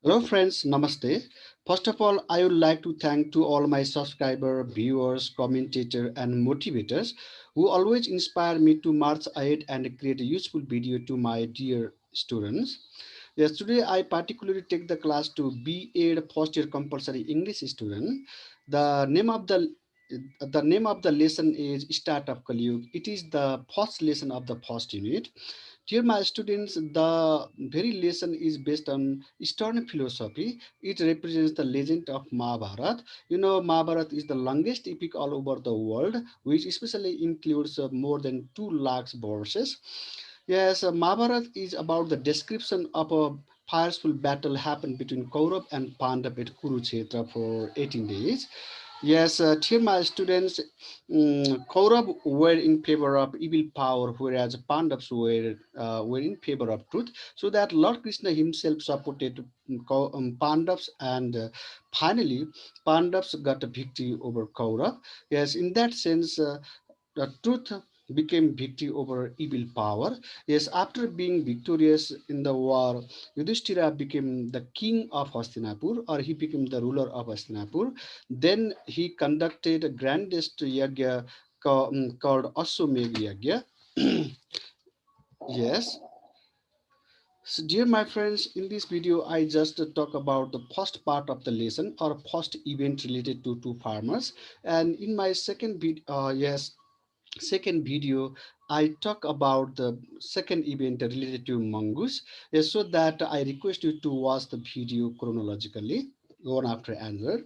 Hello friends, namaste. First of all, I would like to thank to all my subscriber, viewers, commentator and motivators who always inspire me to march ahead and create a useful video to my dear students. Yes, today I particularly take the class to B.Ed. First year compulsory English student. The name of the name of the lesson is Start of Kali. It is the first lesson of the first unit. Dear my students, the very lesson is based on Eastern philosophy. It represents the legend of Mahabharata. You know, Mahabharata is the longest epic all over the world, which especially includes more than 2 lakhs verses. Yes, Mahabharata is about the description of a fierceful battle happened between Kaurav and Pandav at Kurukshetra for 18 days. Yes, here my students, Kaurav were in favor of evil power, whereas Pandavas were in favor of truth. So that Lord Krishna himself supported Pandavas, and finally Pandavas got a victory over Kaurav. Yes, in that sense, the truth became victory over evil power. Yes, after being victorious in the war, Yudhishthira became the king of Hastinapur, or he became the ruler of Hastinapur. Then he conducted a grandest yagya called Ashwamedh Yagya. Yes. So, dear my friends, in this video, I just talk about the first part of the lesson or first event related to two farmers. And in my second video, I talk about the second event related to mongoose. Yes, so that I request you to watch the video chronologically, one after another.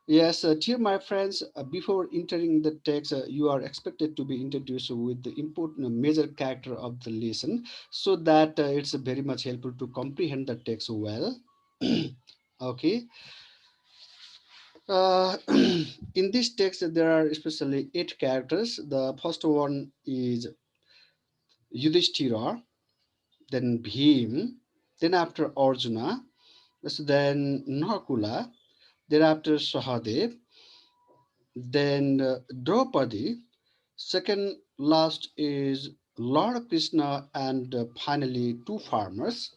Yes, dear my friends, before entering the text, you are expected to be introduced with the important major character of the lesson, so that it's very much helpful to comprehend the text well. Okay. In this text, there are especially 8 characters. The first one is Yudhishthira, then Bhim, then after Arjuna, so then Nakula, then after Sahadev, then Draupadi. Second last is Lord Krishna, and finally two farmers.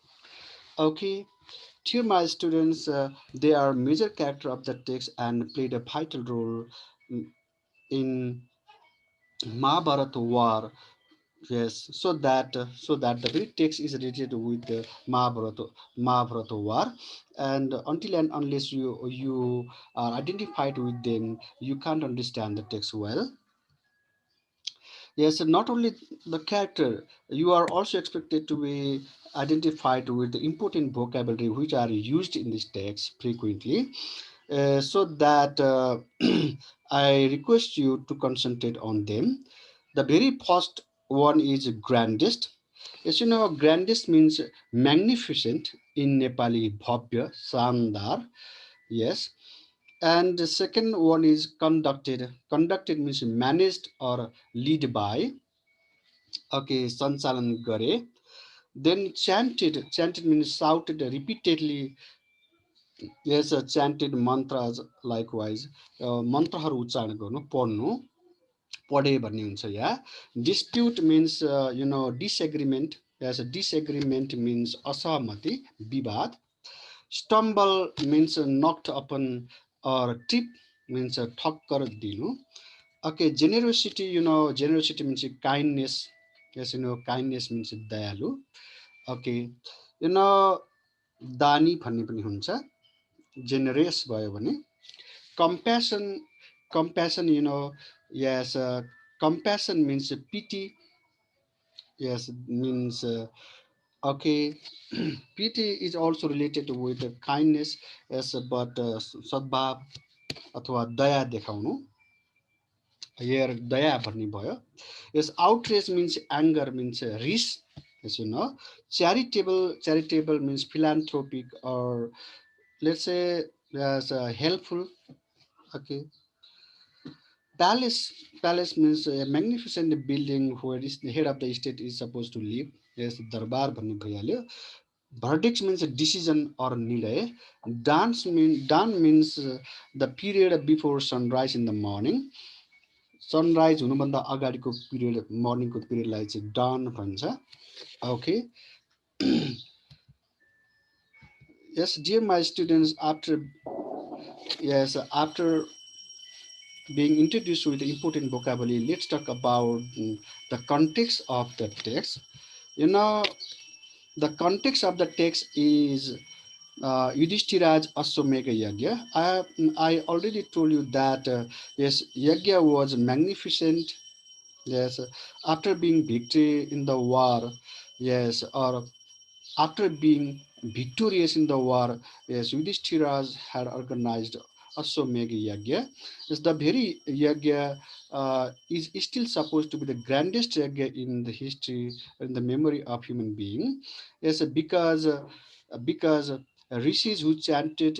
Okay, here my students, they are major character of the text and played a vital role in Mahabharata war. Yes, so that the very text is related with the Mahabharata war, and until and unless you are identified with them, you can't understand the text well. Yes, and not only the character, you are also expected to be identified with the important vocabulary which are used in this text frequently, so that I request you to concentrate on them. The very first one is grandest. As you know, grandest means magnificent in Nepali, bhavya, sandar. Yes. And the second one is conducted. Conducted means managed or lead by. Okay, sanchalan gare. Then chanted means shouted repeatedly. Yes, chanted mantras likewise. मन्त्रहरू उच्चारण गर्नु पढ्नु पढे भन्ने हुन्छ यहाँ. Dispute means disagreement. Yes, disagreement means असहमति, विवाद. Stumble means knocked upon, or trip means Thakkar दिनु. Okay, generosity, generosity means kindness. Yes, kindness means दयालु. Okay, you know दानी भन्ने पनि हुन्छ, जेनरस भयो भने. Compassion, compassion, yes, compassion means pity. Yes, means okay. Pity is also related with kindness. Yes, but सद्भाव अथवा दया देखाउनु, here daya bhanne bhayo. Yes, outrage means anger, means risk. As you know, charitable means philanthropic, or let's say as helpful. Okay, palace means a magnificent building where the head of the state is supposed to live. Yes, darbar bhanne bhayalyo. Verdict means a decision or nilay. Dawn means the period before sunrise in the morning. Sunrise हुनुभन्दा अगाडिको period, मर्निङको पिरियडलाई चाहिँ done भन्छ. Okay. Yes, dear my students, after being introduced with the important vocabulary, let's talk about the context of the text. You know, the context of the text is Yudhishthira's Ashwamedha Yagya. I already told you that yes, Yagya was magnificent. Yes, after being victory in the war, yes, or after being victorious in the war, yes, Yudhishthira had organized Ashwamedha Yagya. Yes, the very Yagya is still supposed to be the grandest Yagya in the history and the memory of human being. Yes, because rishis who chanted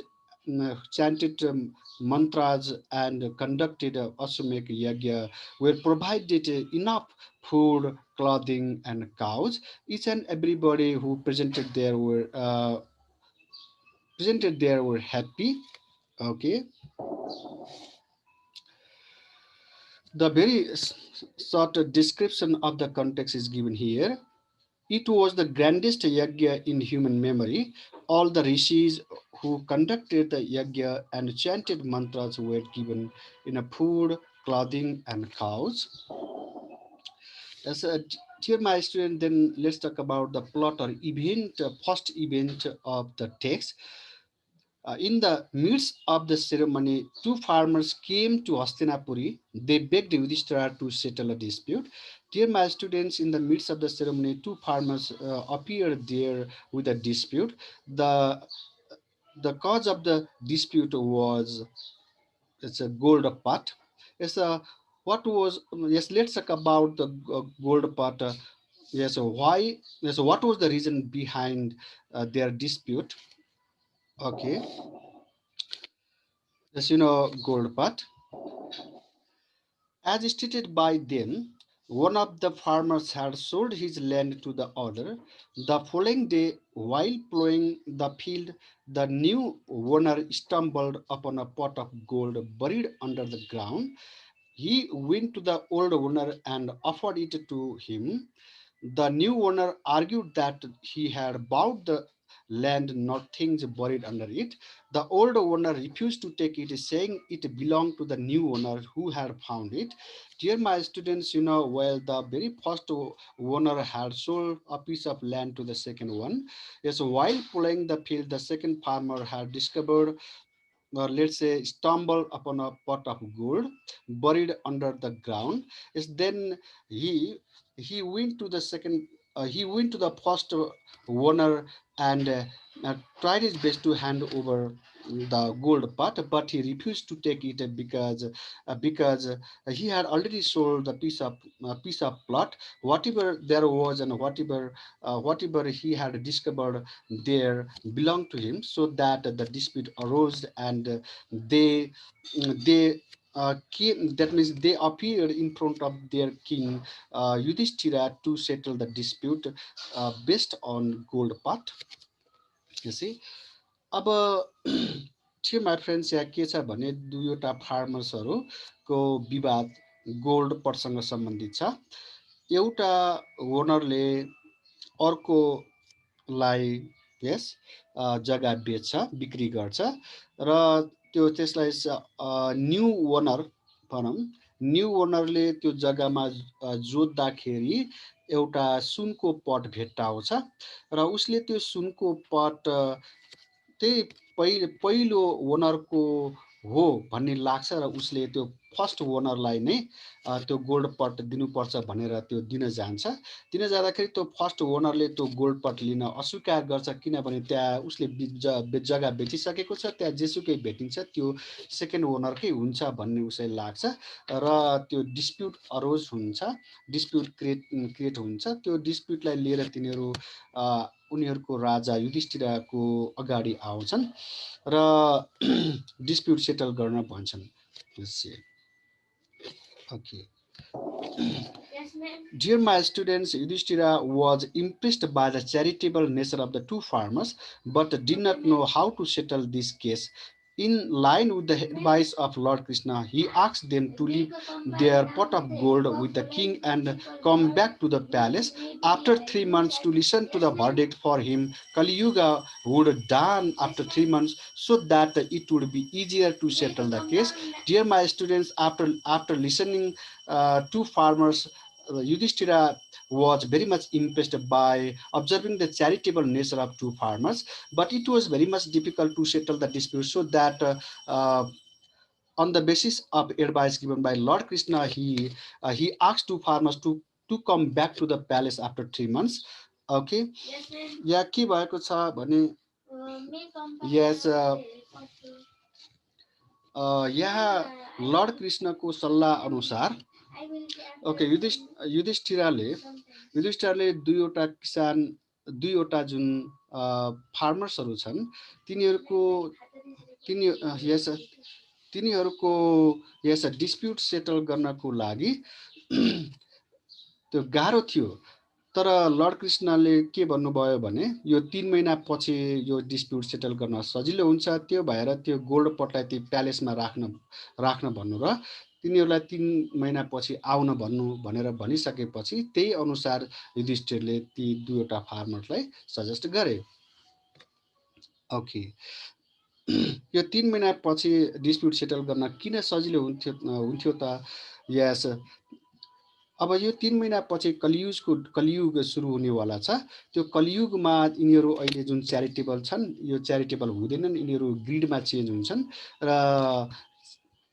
mantras and conducted Ashwamedha Yagya were provided enough food, clothing, and cows. Each and everybody who presented there were happy. Okay, the very sort of description of the context is given here. It was the grandest yagya in human memory. All the rishis who conducted the yagya and chanted mantras were given in a food, clothing, and cows. As a dear my student, then let's talk about the plot or event, first event of the text. In the midst of the ceremony, two farmers came to Hastinapuri. They begged Yudhishthira to settle a dispute. Dear my students, in the midst of the ceremony, two farmers appeared there with a dispute. The cause of the dispute was it's a gold pot. It's a what was yes. Let's talk about the gold pot. Yes, why? Yes, what was the reason behind their dispute? Okay, yes, gold pot. As stated by them, one of the farmers had sold his land to the other. The following day, while plowing the field, the new owner stumbled upon a pot of gold buried under the ground. He went to the old owner and offered it to him. The new owner argued that he had bought the land, not things buried under it. The old owner refused to take it, saying it belonged to the new owner who had found it. Dear my students, while the very first owner had sold a piece of land to the second one, yes, while ploughing the field, the second farmer had discovered or let's say stumble upon a pot of gold buried under the ground. Is then he he went to the second he went to the first owner and tried his best to hand over the gold pot, but he refused to take it because he had already sold the piece of plot, whatever there was and whatever he had discovered there belonged to him, so that the dispute arose and they came, that means they appeared in front of their king Yudhishthira to settle the dispute based on gold pot. You see, अब चाहिँ my friends यहाँ के छ भने दुईवटा फार्मर्सहरूको विवाद gold पटसँग सम्बन्धित छ। एउटा ओनरले अर्कोलाई यस जग्गा बेच्छ, बिक्री गर्छ र त्यसलाई न्यू ओनर भनौँ, न्यू ओनरले त्यो जग्गामा जोत्दाखेरि एउटा सुनको पट भेट्टाउँछ र उसले त्यो सुनको पट त्यही पहिलो ओनरको हो भन्ने लाग्छ र उसले त्यो फर्स्ट ओनरलाई नै त्यो गोल्ड पट दिनुपर्छ भनेर त्यो दिन जान्छ। दिन जाँदाखेरि त्यो फर्स्ट ओनरले त्यो गोल्ड पट लिन अस्वीकार गर्छ, किनभने त्यहाँ उसले जग्गा बेचिसकेको छ, त्यहाँ जेसुकै भेटिन्छ त्यो सेकेन्ड ओनरकै हुन्छ भन्ने उसलाई लाग्छ र त्यो डिस्प्युट अरोज हुन्छ, डिस्प्युट क्रिएट हुन्छ। त्यो डिस्प्युटलाई लिएर तिनीहरू उनीहरूको राजा युधिष्ठिरको अगाडि आउँछन् र डिस्प्युट सेटल गर्न भन्छन्। Okay. Dear my students, Yudhishthira was impressed by the charitable nature of the two farmers, but did not know how to settle this case. In line with the advice of Lord Krishna, he asked them to leave their pot of gold with the king and come back to the palace. After 3 months, to listen to the verdict for him, Kali Yuga would dawn after 3 months so that it would be easier to settle the case. Dear my students, after listening to farmers, Yudhishthira was very much impressed by observing the charitable nature of two farmers, but it was very much difficult to settle the dispute. So that on the basis of advice given by Lord Krishna, he asked two farmers to come back to the palace after 3 months. Okay, या के भएको छ भने yes यहाँ lord कृष्णको सल्लाह अनुसार okay युधिष्ठिरले दुईवटा किसान दुईवटा जुन फार्मर्सहरू छन् तिनीहरूको तिनी यस तिनीहरूको यस डिस्प्युट सेटल गर्नको लागि त्यो गाह्रो थियो। तर लर्ड कृष्णले के भन्नुभयो भने यो 3 महिनापछि यो डिस्प्युट सेटल गर्न सजिलो हुन्छ, त्यो भएर त्यो गोल्ड पटलाई त्यो प्यालेसमा राख्न भन्नु र तिनीहरूलाई 3 महिनापछि आउन भन्नु भनेर भनिसकेपछि त्यही अनुसार युधिष्ठिरले ती दुईवटा फार्मरलाई सजेस्ट गरे। ओके, यो 3 महिनापछि डिस्प्युट सेटल गर्न किन सजिलो हुन्थ्यो त? यस, अब यो 3 महिनापछि कलियुग सुरु हुनेवाला छ। त्यो कलियुगमा यिनीहरू अहिले जुन च्यारिटेबल छन् यो च्यारिटेबल हुँदैनन्, यिनीहरू ग्रिडमा चेन्ज हुन्छन् र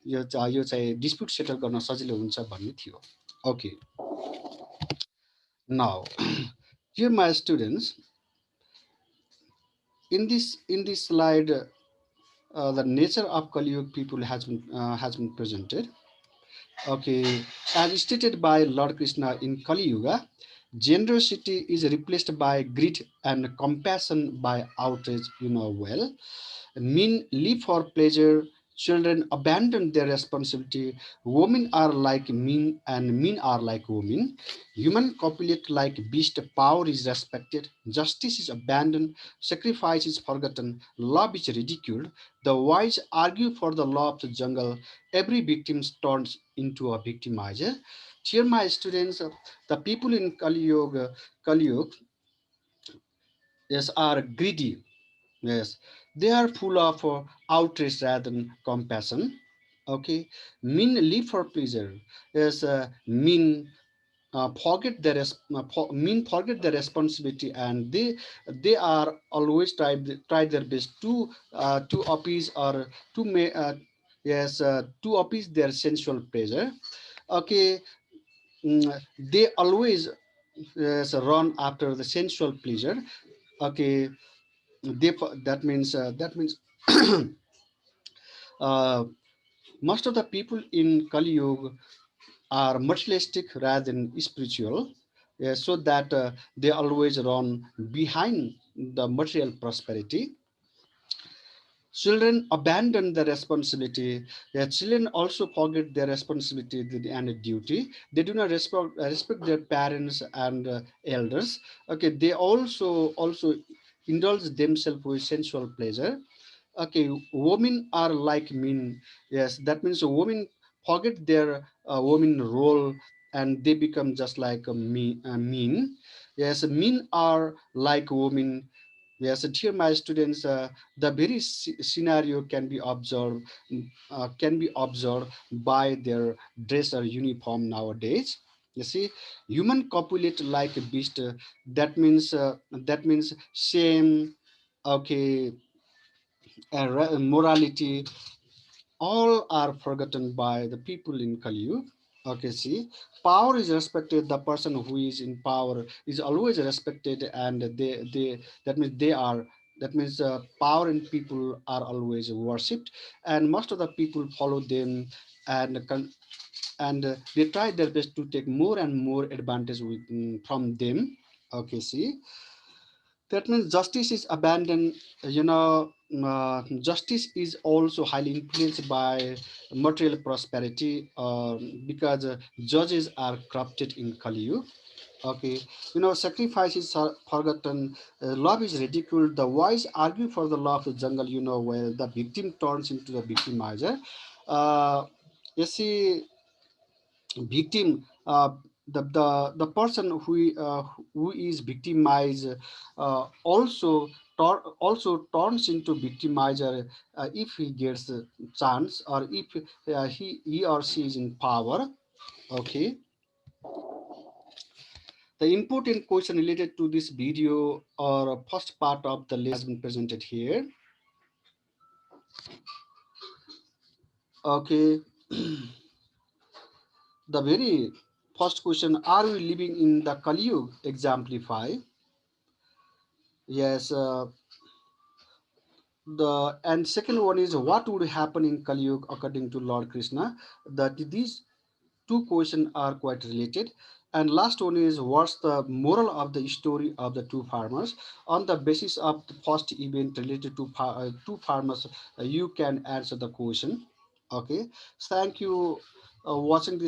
यो चाहिँ डिस्प्युट सेटल गर्न सजिलो हुन्छ भन्ने थियो। Okay, now dear my students, in this slide the nature of Kali Yuga people has been presented. Okay, as stated by Lord Krishna in Kali Yuga, generosity is replaced by greed and compassion by outrage. You know well. Men live for pleasure, children abandon their responsibility, women are like men and men are like women. Human copulate like beast, power is respected, justice is abandoned, sacrifice is forgotten, love is ridiculed. The wise argue for the law of the jungle, every victim turns into a victimizer. Dear my students, the people in Kali Yuga, yes, are greedy. Yes, they are full of outrage rather than compassion. Okay, men live for pleasure. Yes, men forget their responsibility, and they are always try their best to appease or to make to appease their sensual pleasure. Okay, they always run after the sensual pleasure. Okay, they that means uh, most of the people in Kali Yuga are materialistic rather than spiritual, so that they always run behind the material prosperity. Children abandon the responsibility. Children also forget their responsibility and duty. They do not respect their parents and elders. Okay, they also indulge themselves with sensual pleasure. Okay, women are like men. Yes, that means women forget their woman role and they become just like a men. Yes, men are like women. Yes, dear my students, the very scenario can be observed by their dress or uniform nowadays. You see, human copulate like a beast. That means shame. Okay, morality, all are forgotten by the people in Kali Yuga. Okay, see, power is respected. The person who is in power is always respected, and they that means they are that means power and people are always worshipped, and most of the people follow them, and they try their best to take more and more advantage from them. Okay, see, that means justice is abandoned. Justice is also highly influenced by material prosperity because judges are corrupted in Kali Yuga. Okay, sacrifice is forgotten, love is ridiculed. The wise argue for the law of the jungle. Where the victim turns into the victimizer. Uh, you see, victim. The person who is victimized also turns into victimizer if he gets a chance, or if he or she is in power. Okay, the important question related to this video or first part of the lesson has been presented here. Okay, the very first question: are we living in the Kali Yuga? Exemplify. Yes. The and second one is, what would happen in Kali Yuga according to Lord Krishna? That these two questions are quite related. And last one is, what's the moral of the story of the two farmers? On the basis of the first event related to two farmers, you can answer the question. Okay, thank you watching this